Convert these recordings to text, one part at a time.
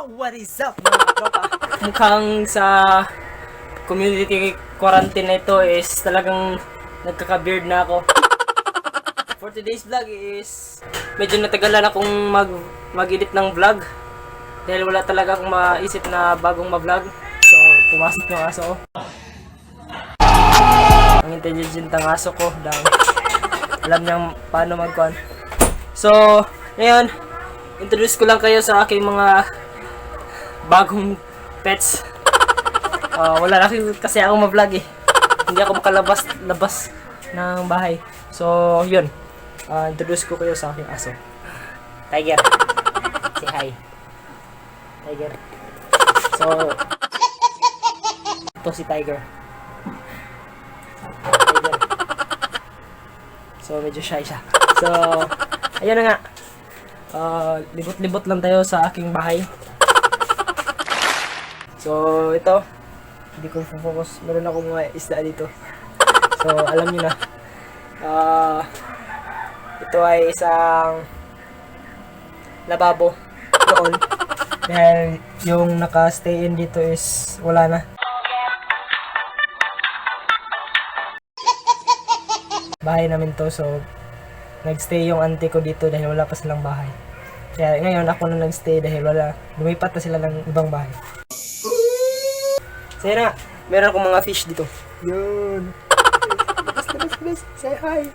What is up mga tropa? Mukhang sa community quarantine na ito is talagang nagkaka-beard na ako. For today's vlog is medyo natagalan akong mag-edit ng vlog dahil wala talaga akong maisip na bagong ma-vlog. So, pumasok yung aso ko. Ang intelligent ang aso ko dahil alam niyang paano mag-con. So, ngayon, introduce ko lang kayo sa aking mga bagong pets. Wala na kasi ako ma-vlog eh. Hindi ako makalabas ng bahay. So, yun. Introduce ko kayo sa aking aso. Tiger. Say hi. Tiger. So, ito si Tiger. Tiger. So, medyo shy siya. So, ayun na nga. Libot-libot lang tayo sa aking bahay. So, ito. Hindi ko focus. Meron akong mga isda dito. So, alam niyo na. Ito ay isang lababo doon. Dahil yung naka-stay in dito is wala na. Bahay namin to. So, nagstay yung auntie ko dito dahil wala pa silang bahay. Kaya ngayon ako na nagstay dahil lumipat na sila ng ibang bahay. So yun na, meron akong mga fish dito. Yun. Labas. Say hi.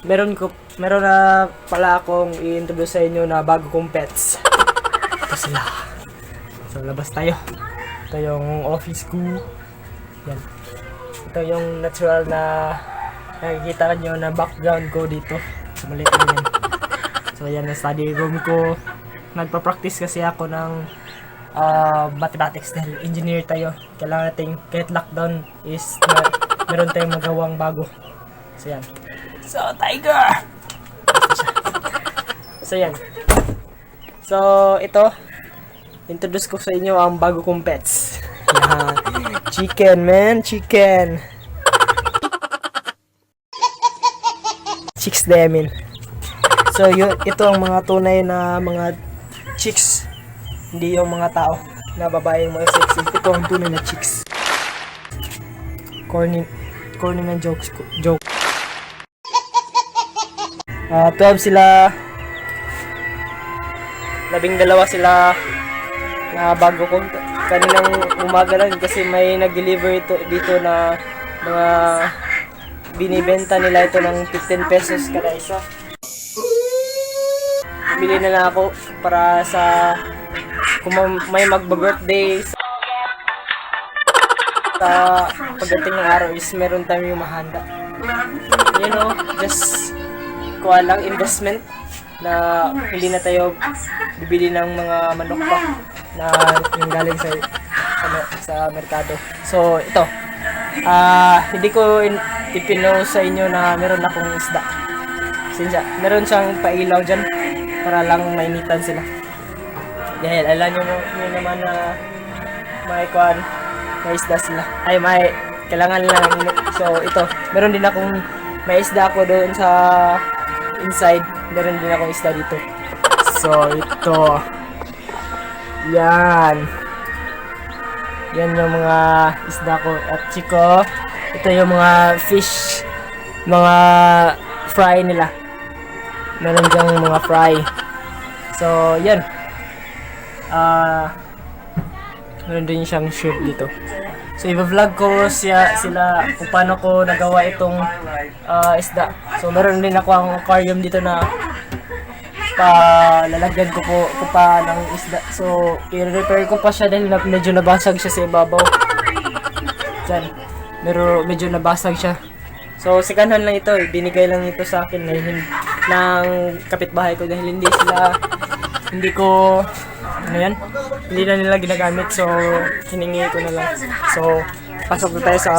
Meron na pala akong i-introduce sa inyo na bago kong pets. Ito sila. So labas tayo. Ito yung office ko. Yan. Ito yung natural na nakikita nyo na background ko dito. So maliit na yan. So yan ang study room ko. Nagpa-practice kasi ako ng mathematics dahil engineer tayo. Kailangan natin kahit lockdown is meron tayong magawang bago. So yan. So Tiger! So yan. So ito, introduce ko sa inyo ang bago kong pets. Yan. Chicken man, chicken. Chicks demin. So ito ang mga tunay na mga chicks. Hindi yung mga tao na babaeng mga sexy. Ito ang tunay na chicks. Corny ng joke. 12 sila. 12 sila na bago ko. Kaninang umaga lang kasi may nag-deliver dito na mga binibenta nila ito ng 15 pesos kada isa. Bili na lang ako para sa kung may magba-birthday sa pagdating ng araw is meron tayong mahanda. You know, just kuha lang investment na hindi na tayo bibili ng mga manok pa na yung galing sa merkado. So ito, hindi ko ipino sa inyo na meron akong isda. Sinsya, meron siyang pailaw dyan para lang mainitan sila. Dahil alam nyo naman na may isda sila. Ay, kailangan lang. So, ito. Meron din akong may isda ako doon sa inside. Meron din akong isda dito. So, ito. Yan. Yan yung mga isda ko. At chiko, ito yung mga fish. Mga fry nila. Meron dyang mga fry. So, yan. Meron din siyang shrimp dito. So, i-vlog ko sila kung paano ko nagawa itong isda. So, meron din ako ang aquarium dito na lalagyan ko pa ng isda. So, i-repair ko pa siya dahil medyo nabasag siya sa ibabaw. Diyan. Medyo nabasag siya. So, sikanhan lang ito. Binigay lang ito sa akin ng kapitbahay ko dahil hindi na nila ginagamit. So, hiningi ko na lang. So, pasok na tayo sa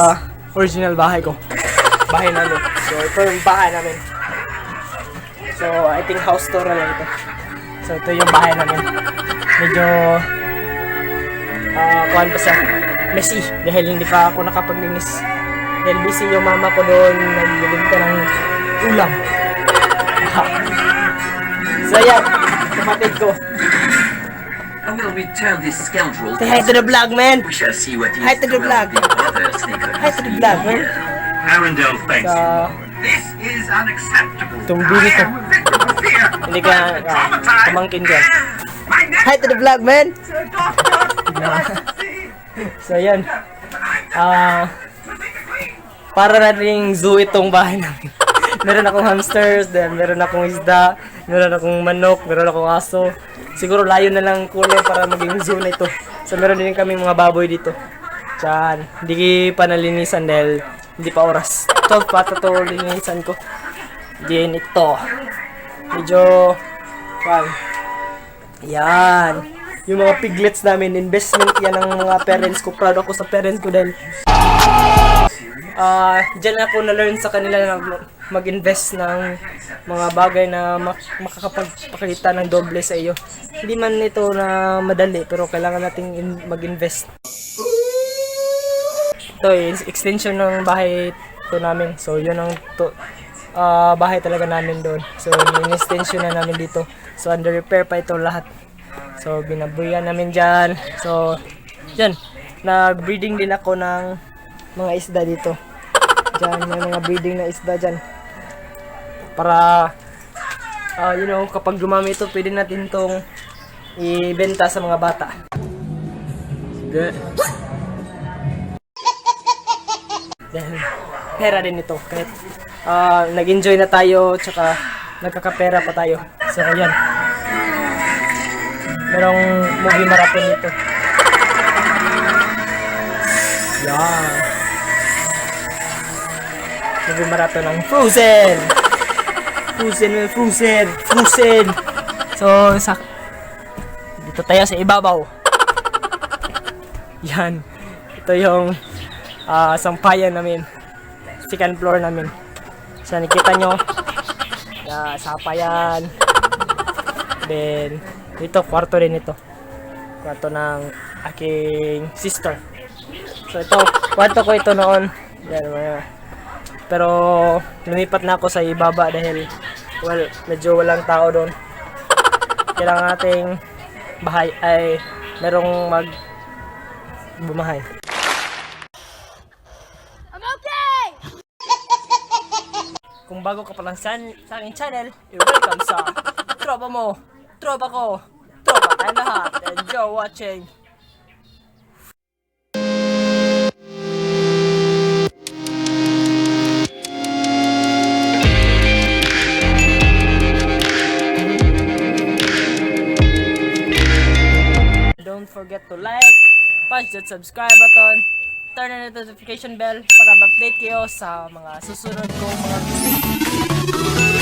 original bahay ko. Bahay namin. So, ito yung bahay namin. So, I think house tour na lang ito. So, ito yung bahay namin. Medyo kuhan pa siya. Messy. Dahil hindi pa ako nakapaglinis. Dahil busy yung mama ko doon. Nagbibigta ng ulam. So, yan. Kapatid ko. will return this scoundrel. Say hi to the vlog, man. We shall see what Hi to the vlog. Hi to the vlog, man. Arundel thanks you, Sa Lord. This is unacceptable. itong video ko. a victim of fear. Hindi ka kamangkin ka. My neck, Hi to the vlog, man. So, yan. Para na ring zoo itong bahay namin. Meron akong hamsters, then meron akong isda, meron akong manok, meron akong aso. Siguro layo na lang kulay para maging zoo na ito. So, meron din kami mga baboy dito. Diyan. Hindi pa nalinisan dahil hindi pa oras. Ito, ito linisan ko. Then, ito. Medyo, yan. Yung mga piglets namin, investment yan ng mga parents ko. Proud ako sa parents ko dahil dyan ako na-learn sa kanila na mag-invest ng mga bagay na makakapagpakita ng doble sa iyo. Hindi man ito na madali, pero kailangan nating mag-invest. Ito extension ng bahay to namin. So, yun ang bahay talaga namin doon. So, in-extension na namin dito. So, under repair pa ito lahat. So, binabuyan namin dyan. So, dyan. Nag-breeding din ako ng mga isda dito. Dyan, may mga breeding na isda dyan. Para, kapag dumami ito, pwede natin itong ibenta sa mga bata. Sige. Then, pera din ito. Kahit nag-enjoy na tayo, tsaka nagkakapera pa tayo. So, yan. Merong movie marathon nito. Yan. Movie marathon ng Frozen! Frozen! So, dito tayo sa ibabaw. Yan. Ito yung sampayan namin. Second floor namin. So, nakita nyo. Sampayan. Then, dito, kwarto din ito. Kwarto ng aking sister. So, ito, kwarto ko ito noon. Yan, pero, lumipat na ako sa ibaba dahil, medyo walang tao doon. Kailangan nating bahay ay merong bumahay. I'm okay! Kung bago ka pa lang sa aking channel, welcome sa tropa mo, tropa ko, tropa tayong lahat. Enjoy watching! Don't forget to like, punch that subscribe button, turn on the notification bell para ma-update kayo sa mga susunod kong mga video.